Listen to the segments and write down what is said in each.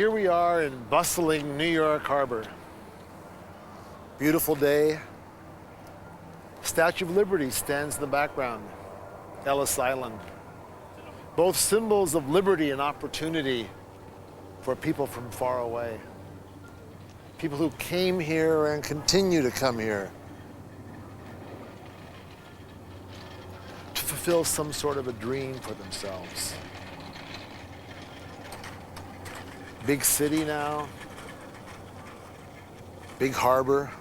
Here we are in bustling New York Harbor. Beautiful day. Statue of Liberty stands in the background. Ellis Island. Both symbols of liberty and opportunity for people from far away. People who came here and continue to come here to fulfill some sort of a dream for themselves. Big city now, big harbor.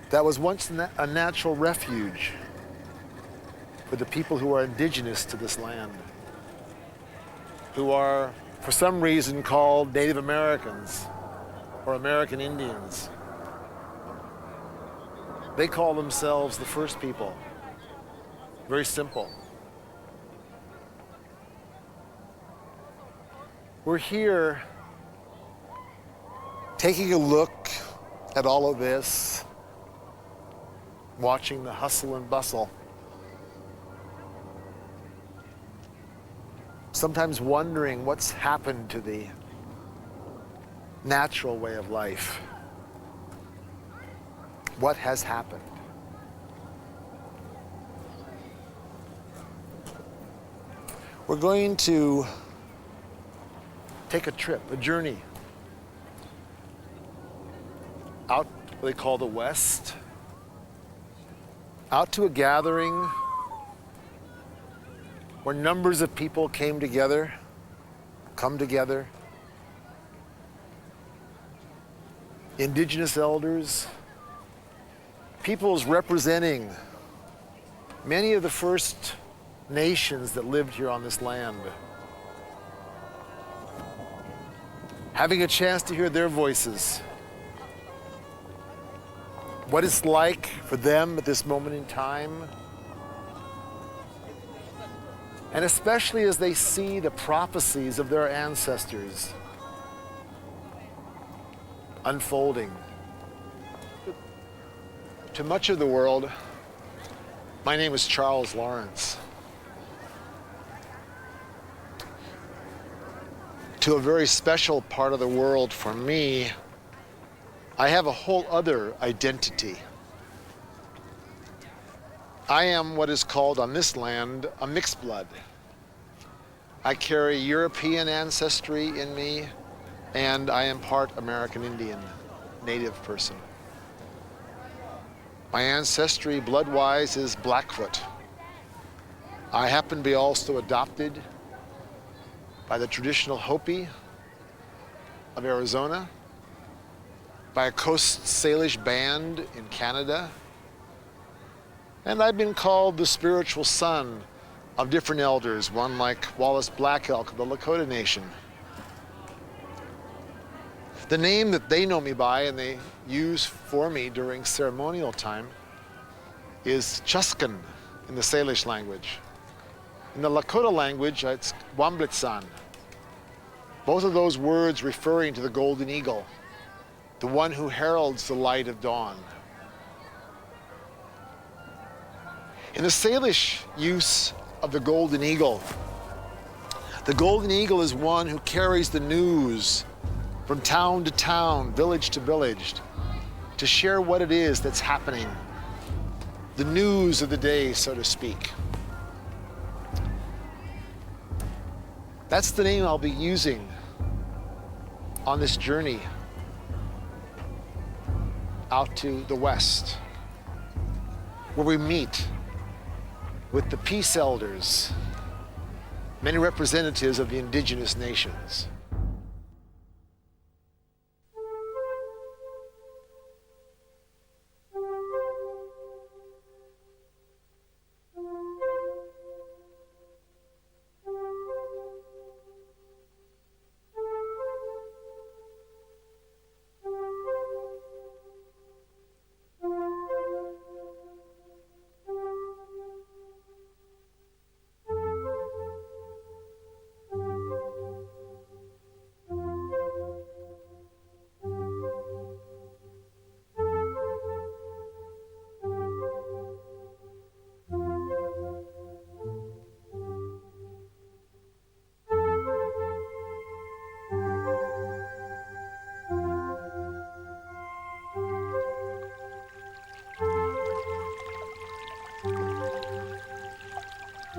That was once a natural refuge for the people who are indigenous to this land, who are, for some reason, called Native Americans or American Indians. They call themselves the first people. Very simple. We're here taking a look at all of this, watching the hustle and bustle. Sometimes wondering what's happened to the natural way of life. What has happened? We're going to take a trip, a journey out what they call the West, out to a gathering where numbers of people come together, indigenous elders, peoples representing many of the first nations that lived here on this land. Having a chance to hear their voices, what it's like for them at this moment in time, and especially as they see the prophecies of their ancestors unfolding. To much of the world, my name is Charles Lawrence. To a very special part of the world for me, I have a whole other identity. I am what is called on this land a mixed blood. I carry European ancestry in me, and I am part American Indian, native person. My ancestry, blood-wise, is Blackfoot. I happen to be also adopted by the traditional Hopi of Arizona, by a Coast Salish band in Canada, and I've been called the spiritual son of different elders, one like Wallace Black Elk of the Lakota Nation. The name that they know me by and they use for me during ceremonial time is Chuskan in the Salish language. In the Lakota language, it's Wamblitsan. Both of those words referring to the golden eagle, the one who heralds the light of dawn. In the Salish use of the golden eagle is one who carries the news from town to town, village to village, to share what it is that's happening, the news of the day, so to speak. That's the name I'll be using on this journey out to the West, where we meet with the peace elders, many representatives of the indigenous nations.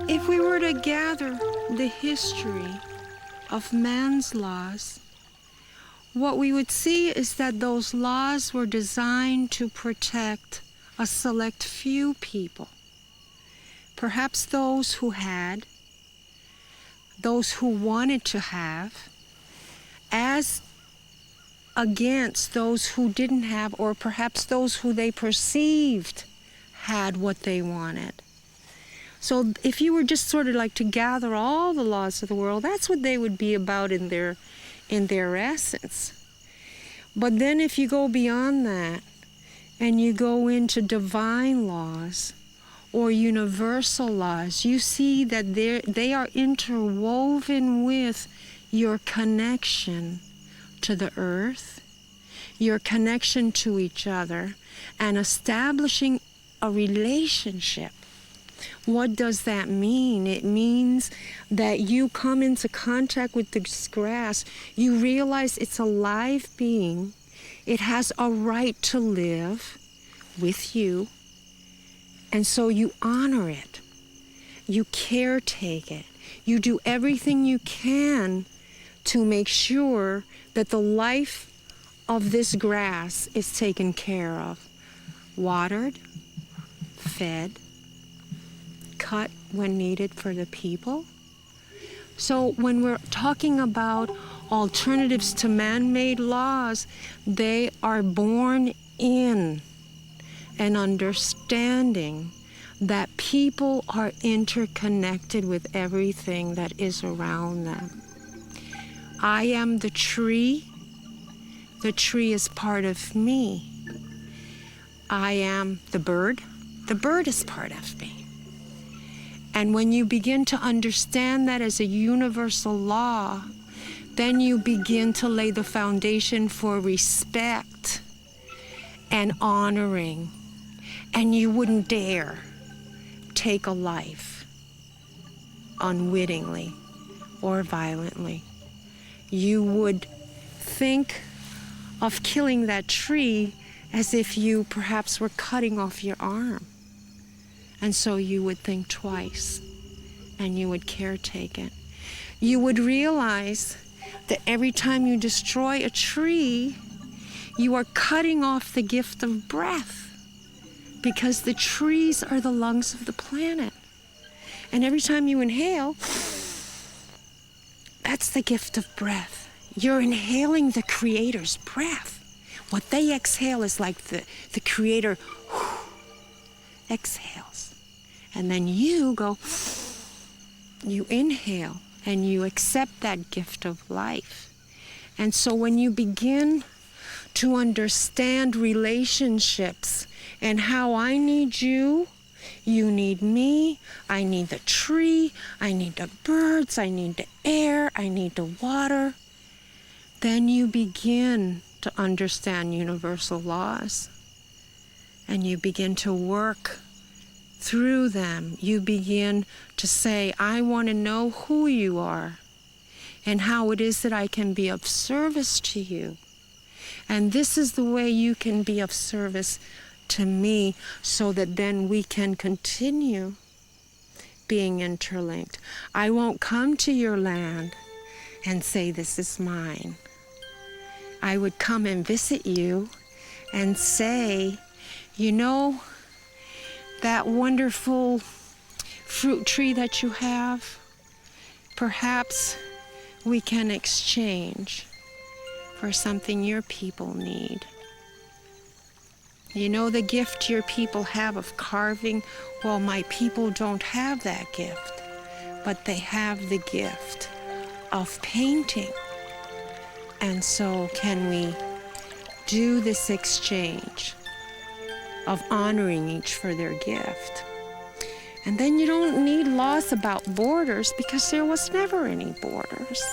If we were to gather the history of man's laws, what we would see is that those laws were designed to protect a select few people. Perhaps those who had, those who wanted to have, as against those who didn't have, or perhaps those who they perceived had what they wanted. So if you were just sort of like to gather all the laws of the world, that's what they would be about in their essence. But then if you go beyond that and you go into divine laws or universal laws, you see that they are interwoven with your connection to the earth, your connection to each other, and establishing a relationship. What does that mean? It means that you come into contact with this grass, you realize it's a live being, it has a right to live with you, and so you honor it, you caretake it, you do everything you can to make sure that the life of this grass is taken care of, watered, fed, cut when needed for the people. So when we're talking about alternatives to man-made laws, they are born in an understanding that people are interconnected with everything that is around them. I am the tree is part of me. I am the bird is part of me. And when you begin to understand that as a universal law, then you begin to lay the foundation for respect and honoring. And you wouldn't dare take a life unwittingly or violently. You would think of killing that tree as if you perhaps were cutting off your arm. And so you would think twice, and you would caretake it. You would realize that every time you destroy a tree, you are cutting off the gift of breath, because the trees are the lungs of the planet. And every time you inhale, that's the gift of breath. You're inhaling the Creator's breath. What they exhale is like the Creator exhales. And then you go, you inhale, and you accept that gift of life. And so when you begin to understand relationships and how I need you, you need me, I need the tree, I need the birds, I need the air, I need the water, then you begin to understand universal laws. And you begin to work through them. You begin to say, I want to know who you are and how it is that I can be of service to you. And this is the way you can be of service to me, so that then we can continue being interlinked. I won't come to your land and say, this is mine. I would come and visit you and say, you know, that wonderful fruit tree that you have, perhaps we can exchange for something your people need. You know the gift your people have of carving? Well, my people don't have that gift, but they have the gift of painting. And so can we do this exchange of honoring each for their gift? And then you don't need laws about borders, because there was never any borders.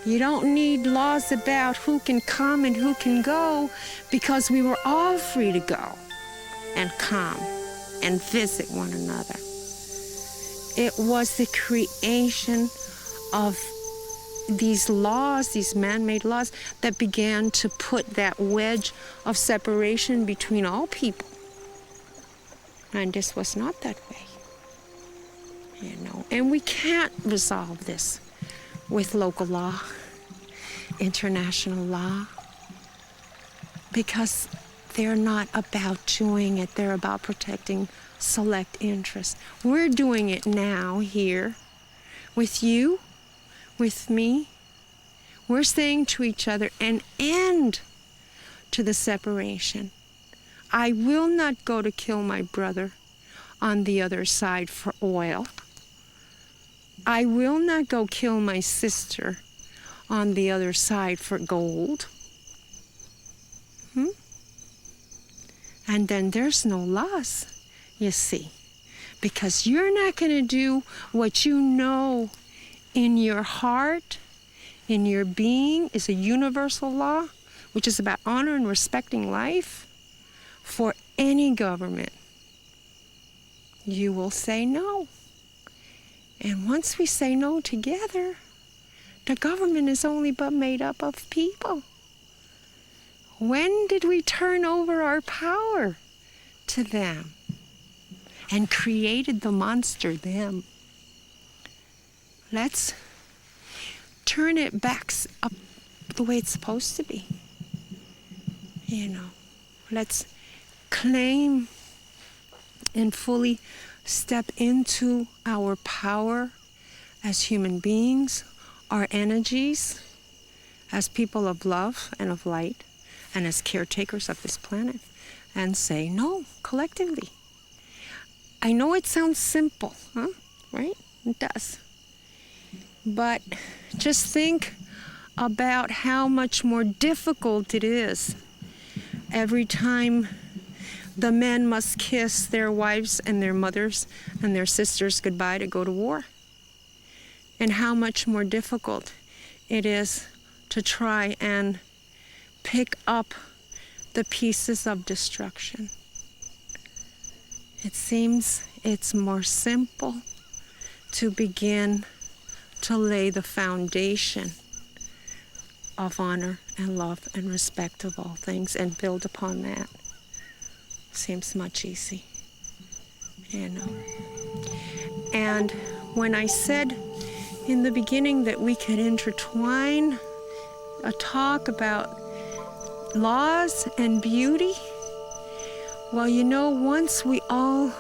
You don't need laws about who can come and who can go, because we were all free to go and come and visit one another. It was the creation of these laws, these man-made laws, that began to put that wedge of separation between all people. And this was not that way. And we can't resolve this with local law, international law, because they're not about doing it. They're about protecting select interests. We're doing it now here with you, with me. We're saying to each other an end to the separation. I will not go to kill my brother on the other side for oil. I will not go kill my sister on the other side for gold. And then there's no loss, you see, because you're not going to do what you know in your heart, in your being, is a universal law, which is about honor and respecting life for any government. You will say no. And once we say no together, the government is only but made up of people. When did we turn over our power to them and created the monster, them? Let's turn it back up the way it's supposed to be. Let's claim and fully step into our power as human beings, our energies, as people of love and of light, and as caretakers of this planet, and say no collectively. I know it sounds simple, right? It does. But just think about how much more difficult it is every time the men must kiss their wives and their mothers and their sisters goodbye to go to war. And how much more difficult it is to try and pick up the pieces of destruction. It seems it's more simple to begin to lay the foundation of honor and love and respect of all things and build upon that. Seems much easy, And when I said in the beginning that we could intertwine a talk about laws and beauty, well, once we all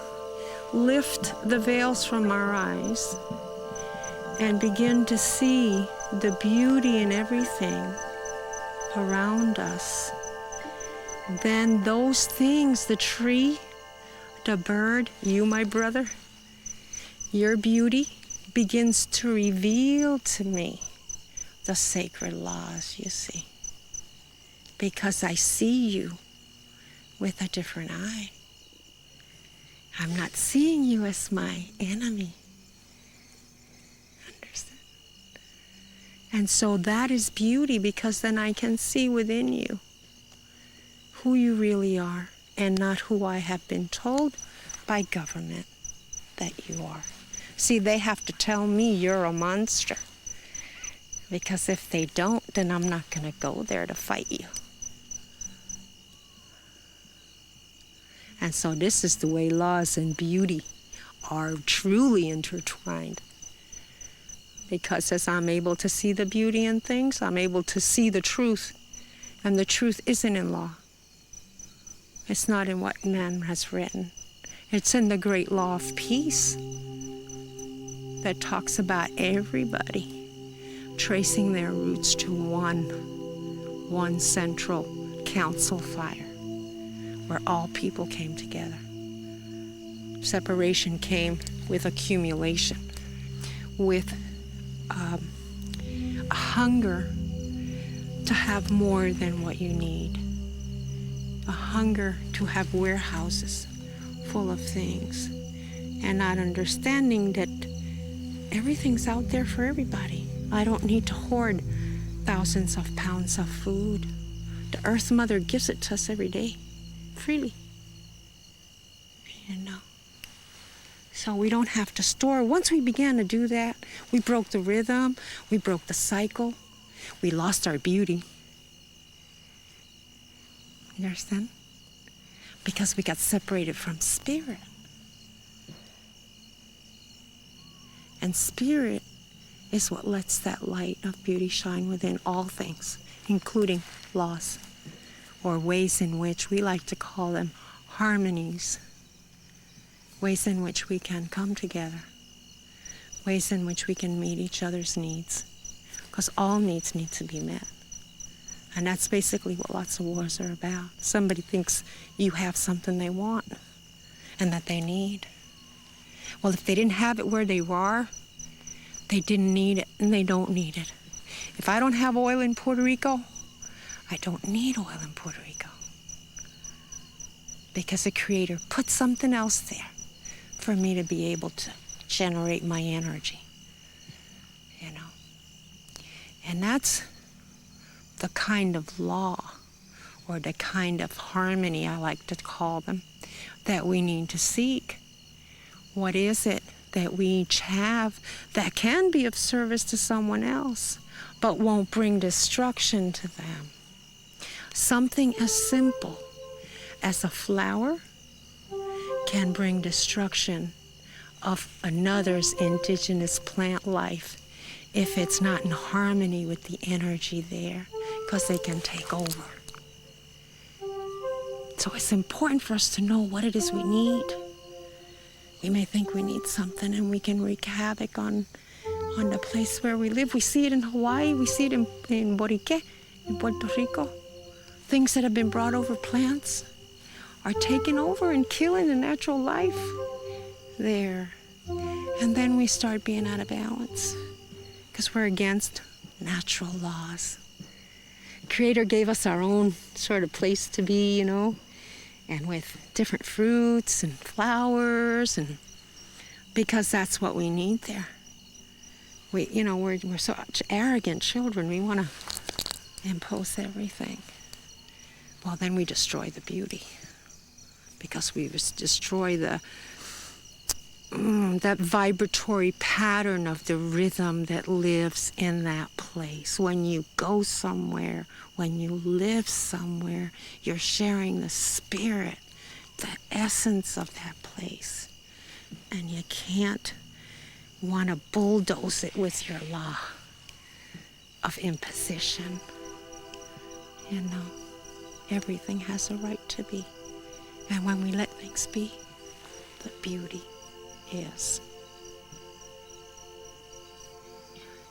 lift the veils from our eyes and begin to see the beauty in everything around us, then those things, the tree, the bird, you, my brother, your beauty begins to reveal to me the sacred laws, you see. Because I see you with a different eye. I'm not seeing you as my enemy. Understand? And so that is beauty, because then I can see within you who you really are and not who I have been told by government that you are. See, they have to tell me you're a monster, because if they don't, then I'm not going to go there to fight you. And so this is the way laws and beauty are truly intertwined. Because as I'm able to see the beauty in things, I'm able to see the truth. And the truth isn't in law. It's not in what man has written. It's in the great law of peace that talks about everybody tracing their roots to one central council fire where all people came together. Separation came with accumulation, with a hunger to have more than what you need, a hunger to have warehouses full of things, and not understanding that everything's out there for everybody. I don't need to hoard thousands of pounds of food. The Earth Mother gives it to us every day, freely. So we don't have to store. Once we began to do that, we broke the rhythm, we broke the cycle, we lost our beauty. You understand? Because we got separated from spirit. And spirit is what lets that light of beauty shine within all things, including laws, or ways in which we like to call them harmonies, ways in which we can come together, ways in which we can meet each other's needs, because all needs need to be met. And that's basically what lots of wars are about. Somebody thinks you have something they want and that they need. Well, if they didn't have it where they are, they didn't need it, and they don't need it. If I don't have oil in Puerto Rico, I don't need oil in Puerto Rico. Because the Creator put something else there for me to be able to generate my energy, you know. And that's the kind of law, or the kind of harmony, I like to call them, that we need to seek. What is it that we each have that can be of service to someone else, but won't bring destruction to them? Something as simple as a flower can bring destruction of another's indigenous plant life if it's not in harmony with the energy there, because they can take over. So it's important for us to know what it is we need. We may think we need something, and we can wreak havoc on the place where we live. We see it in Hawaii, we see it in Borique, in Puerto Rico. Things that have been brought over, plants, are taking over and killing the natural life there. And then we start being out of balance because we're against natural laws. Creator gave us our own sort of place to be, you know, and with different fruits and flowers, and because that's what we need there. We're such arrogant children. We want to impose everything. Well, then we destroy the beauty, because we destroy that vibratory pattern of the rhythm that lives in that place. When you go somewhere, when you live somewhere, you're sharing the spirit, the essence of that place. And you can't want to bulldoze it with your law of imposition. You know, everything has a right to be. And when we let things be, the beauty is.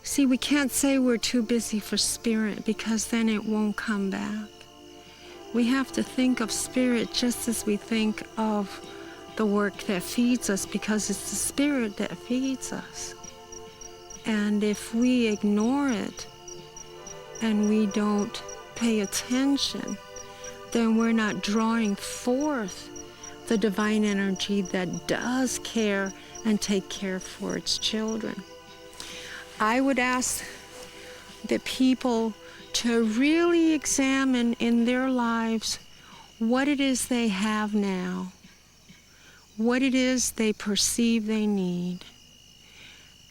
See, we can't say we're too busy for spirit, because then it won't come back. We have to think of spirit just as we think of the work that feeds us, because it's the spirit that feeds us. And if we ignore it and we don't pay attention, then we're not drawing forth the divine energy that does care and take care for its children. I would ask the people to really examine in their lives what it is they have now, what it is they perceive they need,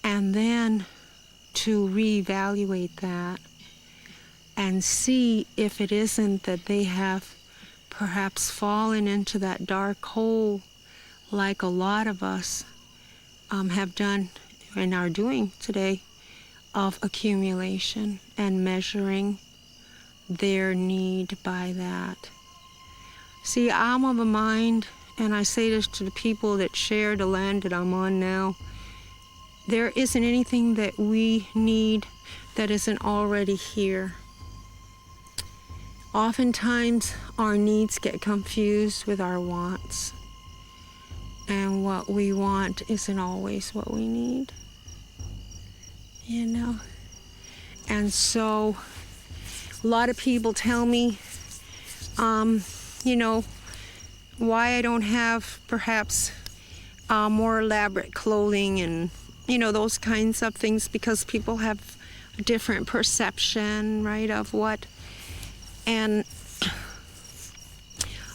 and then to reevaluate that and see if it isn't that they have perhaps fallen into that dark hole, like a lot of us have done and are doing today, of accumulation and measuring their need by that. See, I'm of a mind, and I say this to the people that share the land that I'm on now, there isn't anything that we need that isn't already here. Oftentimes, our needs get confused with our wants, and what we want isn't always what we need, you know? And so, a lot of people tell me, why I don't have perhaps more elaborate clothing and, those kinds of things, because people have a different perception, right, of what. And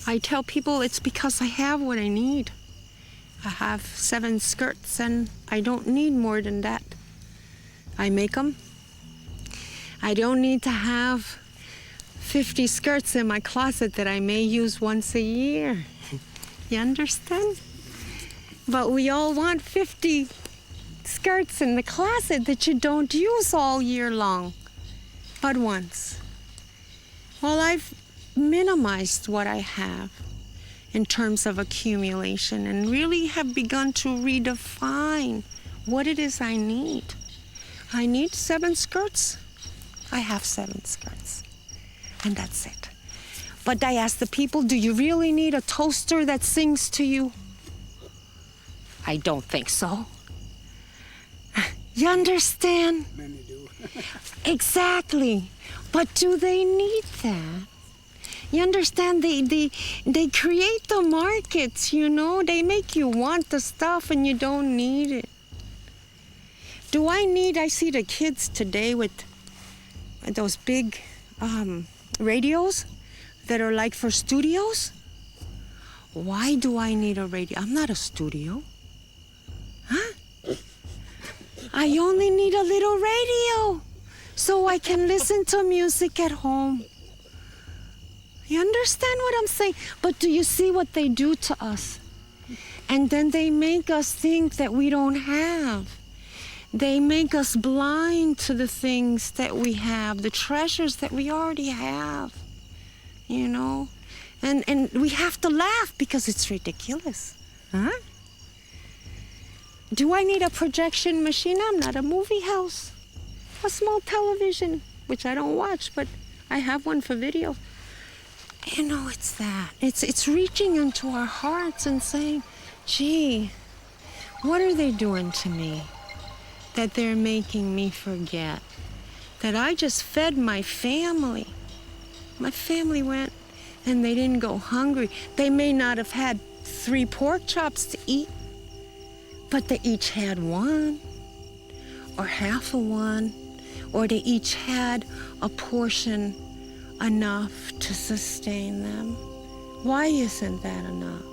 I tell people it's because I have what I need. I have 7 skirts and I don't need more than that. I make them. I don't need to have 50 skirts in my closet that I may use once a year. You understand? But we all want 50 skirts in the closet that you don't use all year long, but once. Well, I've minimized what I have in terms of accumulation and really have begun to redefine what it is I need. I need 7 skirts. I have 7 skirts, and that's it. But I ask the people, do you really need a toaster that sings to you? I don't think so. You understand? Many do. Exactly. But do they need that? You understand? They create the markets, you know? They make you want the stuff and you don't need it. I see the kids today with those big radios that are like for studios. Why do I need a radio? I'm not a studio. Huh? I only need a little radio so I can listen to music at home. You understand what I'm saying? But do you see what they do to us? And then they make us think that we don't have. They make us blind to the things that we have, the treasures that we already have, you know? And we have to laugh because it's ridiculous. Huh? Do I need a projection machine? I'm not a movie house. A small television, which I don't watch, but I have one for video. You know, it's that. It's reaching into our hearts and saying, gee, what are they doing to me that they're making me forget that I just fed my family? My family went and they didn't go hungry. They may not have had 3 pork chops to eat, but they each had 1 or half of 1, or they each had a portion enough to sustain them. Why isn't that enough?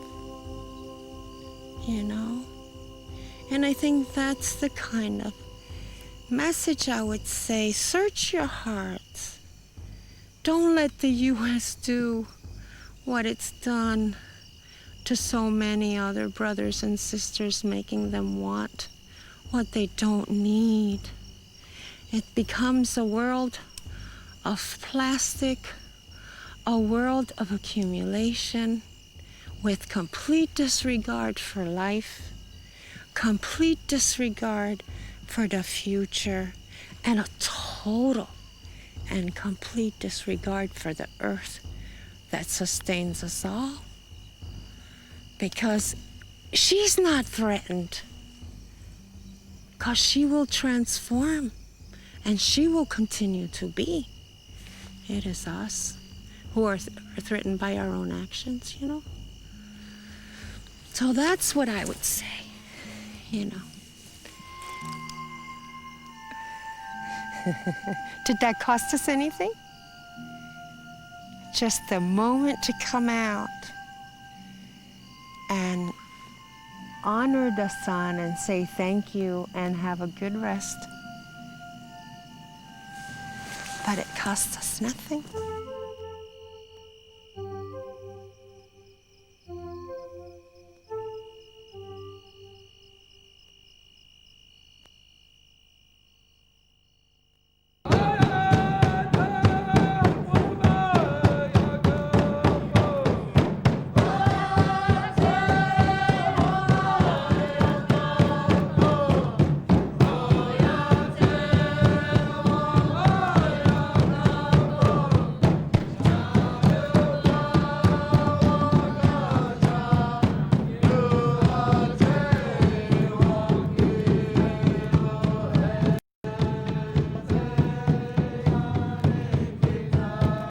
You know? And I think that's the kind of message I would say. Search your hearts. Don't let the U.S. do what it's done to so many other brothers and sisters, making them want what they don't need. It becomes a world of plastic, a world of accumulation with complete disregard for life, complete disregard for the future, and a total and complete disregard for the earth that sustains us all. Because she's not threatened, because she will transform and she will continue to be. It is us who are threatened by our own actions, you know. So that's what I would say, you know. Did that cost us anything? Just the moment to come out and honor the sun and say thank you and have a good rest. But it cost us nothing.